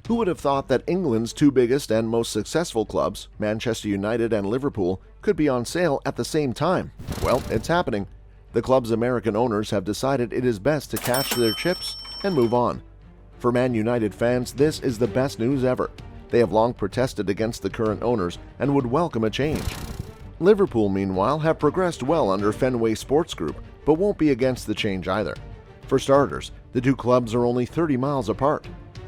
Who would have thought that England's two biggest and most successful clubs, Manchester United and Liverpool, could be on sale at the same time? Well, it's happening. The club's American owners have decided it is best to cash their chips and move on. For Man United fans, this is the best news ever. They have long protested against the current owners and would welcome a change. Liverpool, meanwhile, have progressed well under Fenway Sports Group, but won't be against the change either. For starters, the two clubs are only 30 miles apart.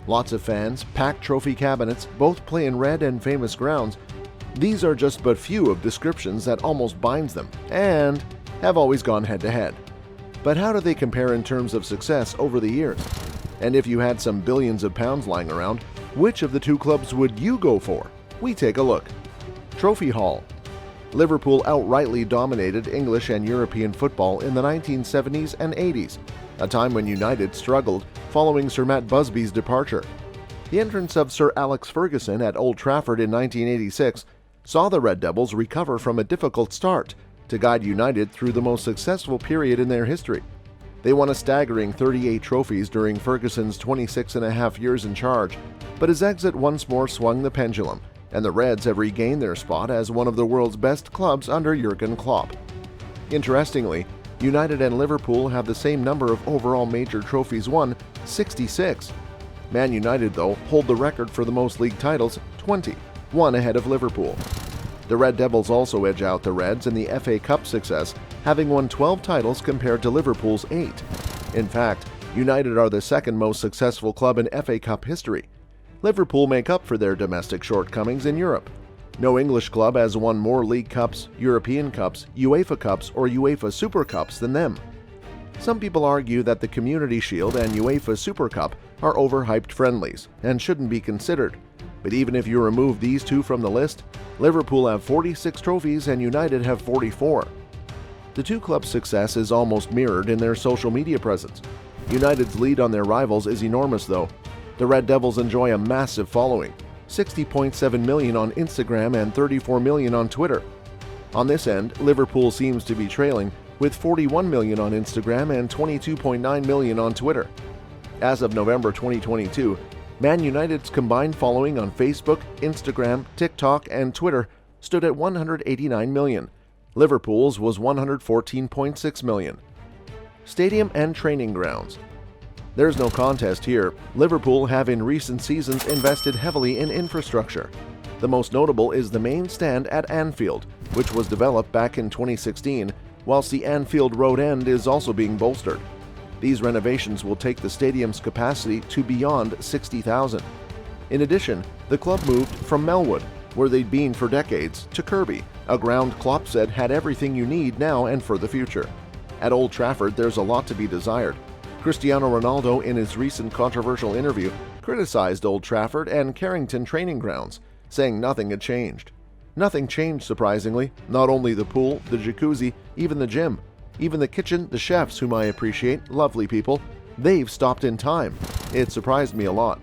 Lots of fans, packed trophy cabinets, both play in red and famous grounds. These are just but few of descriptions that almost binds them, and have always gone head-to-head. But how do they compare in terms of success over the years? And if you had some billions of pounds lying around, which of the two clubs would you go for? We take a look. Trophy haul. Liverpool outrightly dominated English and European football in the 1970s and 80s, a time when United struggled following Sir Matt Busby's departure. The entrance of Sir Alex Ferguson at Old Trafford in 1986 saw the Red Devils recover from a difficult start to guide United through the most successful period in their history. They won a staggering 38 trophies during Ferguson's 26.5 years in charge, but his exit once more swung the pendulum, and the Reds have regained their spot as one of the world's best clubs under Jurgen Klopp. Interestingly, United and Liverpool have the same number of overall major trophies won, 66. Man United, though, hold the record for the most league titles, 20, one ahead of Liverpool. The Red Devils also edge out the Reds in the FA Cup success, having won 12 titles compared to Liverpool's 8. In fact, United are the second most successful club in FA Cup history. Liverpool make up for their domestic shortcomings in Europe. No English club has won more League Cups, European Cups, UEFA Cups, or UEFA Super Cups than them. Some people argue that the Community Shield and UEFA Super Cup are overhyped friendlies and shouldn't be considered. But even if you remove these two from the list, Liverpool have 46 trophies and United have 44. The two clubs' success is almost mirrored in their social media presence. United's lead on their rivals is enormous, though. The Red Devils enjoy a massive following, 60.7 million on Instagram and 34 million on Twitter. On this end, Liverpool seems to be trailing, with 41 million on Instagram and 22.9 million on Twitter. As of November 2022, Man United's combined following on Facebook, Instagram, TikTok, and Twitter stood at 189 million. Liverpool's was 114.6 million. Stadium and training grounds. There's no contest here. Liverpool have in recent seasons invested heavily in infrastructure. The most notable is the main stand at Anfield, which was developed back in 2016, whilst the Anfield Road end is also being bolstered. These renovations will take the stadium's capacity to beyond 60,000. In addition, the club moved from Melwood, where they'd been for decades, to Kirkby, a ground Klopp said had everything you need now and for the future. At Old Trafford, there's a lot to be desired. Cristiano Ronaldo, in his recent controversial interview, criticized Old Trafford and Carrington training grounds, saying nothing had changed. Nothing changed, surprisingly. Not only the pool, the jacuzzi, even the gym. Even the kitchen, the chefs, whom I appreciate, lovely people, they've stopped in time. It surprised me a lot.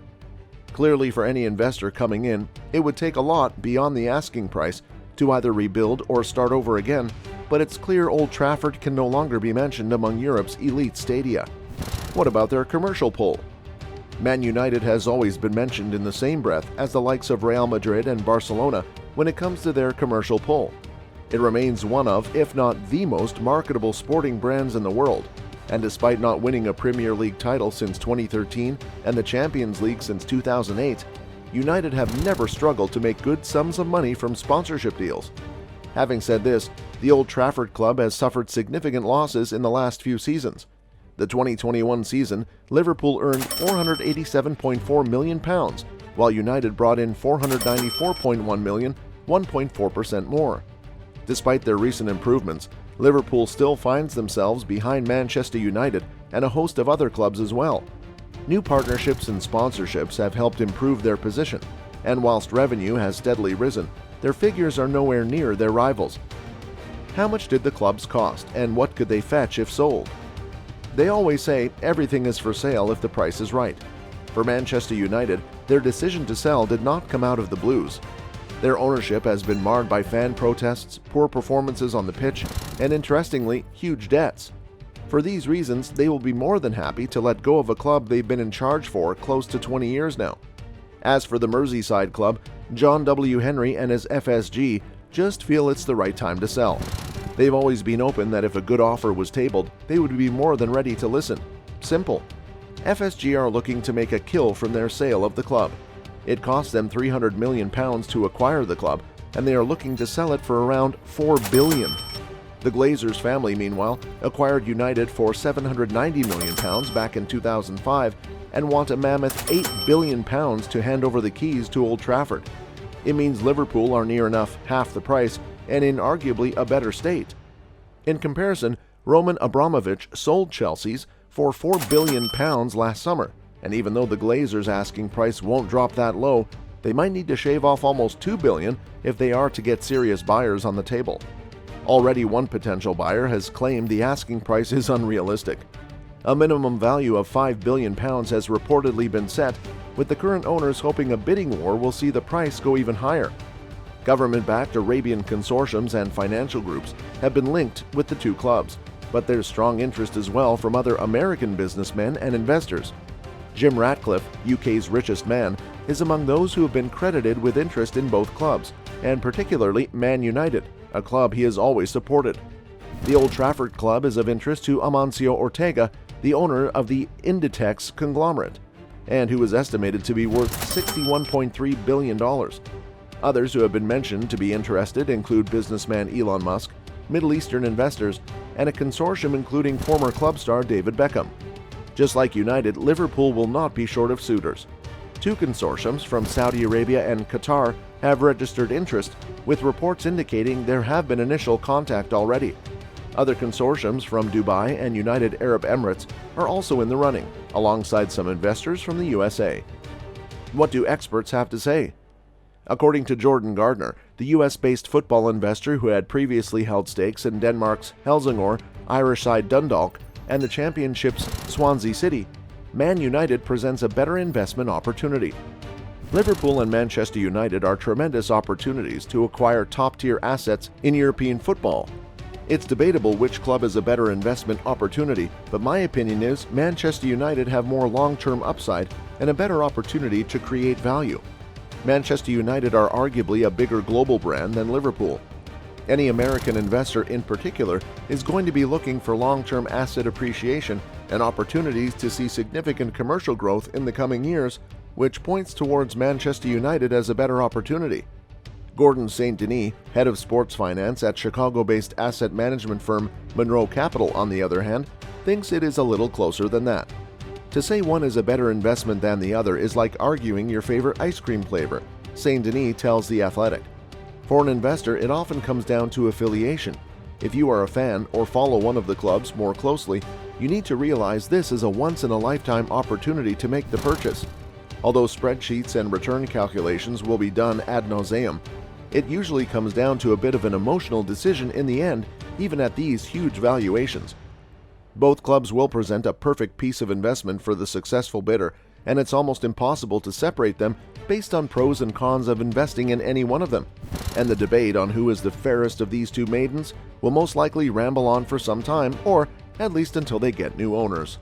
Clearly, for any investor coming in, it would take a lot beyond the asking price to either rebuild or start over again, but it's clear Old Trafford can no longer be mentioned among Europe's elite stadia. What about their commercial pull? Man United has always been mentioned in the same breath as the likes of Real Madrid and Barcelona when it comes to their commercial pull. It remains one of, if not the most marketable sporting brands in the world, and despite not winning a Premier League title since 2013 and the Champions League since 2008, United have never struggled to make good sums of money from sponsorship deals. Having said this, the Old Trafford club has suffered significant losses in the last few seasons. The 2021 season, Liverpool earned £487.4 million, while United brought in £494.1 million, 1.4% more. Despite their recent improvements, Liverpool still finds themselves behind Manchester United and a host of other clubs as well. New partnerships and sponsorships have helped improve their position, and whilst revenue has steadily risen, their figures are nowhere near their rivals. How much did the clubs cost, and what could they fetch if sold? They always say everything is for sale if the price is right. For Manchester United, their decision to sell did not come out of the blues. Their ownership has been marred by fan protests, poor performances on the pitch, and interestingly, huge debts. For these reasons, they will be more than happy to let go of a club they've been in charge for close to 20 years now. As for the Merseyside club, John W. Henry and his FSG just feel it's the right time to sell. They've always been open that if a good offer was tabled, they would be more than ready to listen. Simple. FSG are looking to make a kill from their sale of the club. It cost them £300 million to acquire the club, and they are looking to sell it for around $4 billion. The Glazers family, meanwhile, acquired United for £790 million back in 2005 and want a mammoth £8 billion to hand over the keys to Old Trafford. It means Liverpool are near enough half the price and in arguably a better state. In comparison, Roman Abramovich sold Chelsea's for £4 billion last summer, and even though the Glazers' asking price won't drop that low, they might need to shave off almost $2 billion if they are to get serious buyers on the table. Already one potential buyer has claimed the asking price is unrealistic. A minimum value of £5 billion has reportedly been set, with the current owners hoping a bidding war will see the price go even higher. Government-backed Arabian consortiums and financial groups have been linked with the two clubs, but there's strong interest as well from other American businessmen and investors. Jim Ratcliffe, UK's richest man, is among those who have been credited with interest in both clubs, and particularly Man United, a club he has always supported. The Old Trafford club is of interest to Amancio Ortega, the owner of the Inditex conglomerate, and who is estimated to be worth $61.3 billion. Others who have been mentioned to be interested include businessman Elon Musk, Middle Eastern investors, and a consortium including former club star David Beckham. Just like United, Liverpool will not be short of suitors. Two consortiums from Saudi Arabia and Qatar have registered interest, with reports indicating there have been initial contact already. Other consortiums from Dubai and United Arab Emirates are also in the running, alongside some investors from the USA. What do experts have to say? According to Jordan Gardner, the US-based football investor who had previously held stakes in Denmark's Helsingør, Irish side Dundalk, and the Championship's Swansea City, Man United presents a better investment opportunity. Liverpool and Manchester United are tremendous opportunities to acquire top-tier assets in European football. It's debatable which club is a better investment opportunity, but my opinion is Manchester United have more long-term upside and a better opportunity to create value. Manchester United are arguably a bigger global brand than Liverpool. Any American investor in particular is going to be looking for long-term asset appreciation and opportunities to see significant commercial growth in the coming years, which points towards Manchester United as a better opportunity. Gordon St. Denis, head of sports finance at Chicago-based asset management firm Monroe Capital, on the other hand, thinks it is a little closer than that. To say one is a better investment than the other is like arguing your favorite ice cream flavor, St. Denis tells The Athletic. For an investor, it often comes down to affiliation. If you are a fan or follow one of the clubs more closely, you need to realize this is a once-in-a-lifetime opportunity to make the purchase. Although spreadsheets and return calculations will be done ad nauseum, it usually comes down to a bit of an emotional decision in the end, even at these huge valuations. Both clubs will present a perfect piece of investment for the successful bidder, and it's almost impossible to separate them based on pros and cons of investing in any one of them. And the debate on who is the fairest of these two maidens will most likely ramble on for some time, or at least until they get new owners.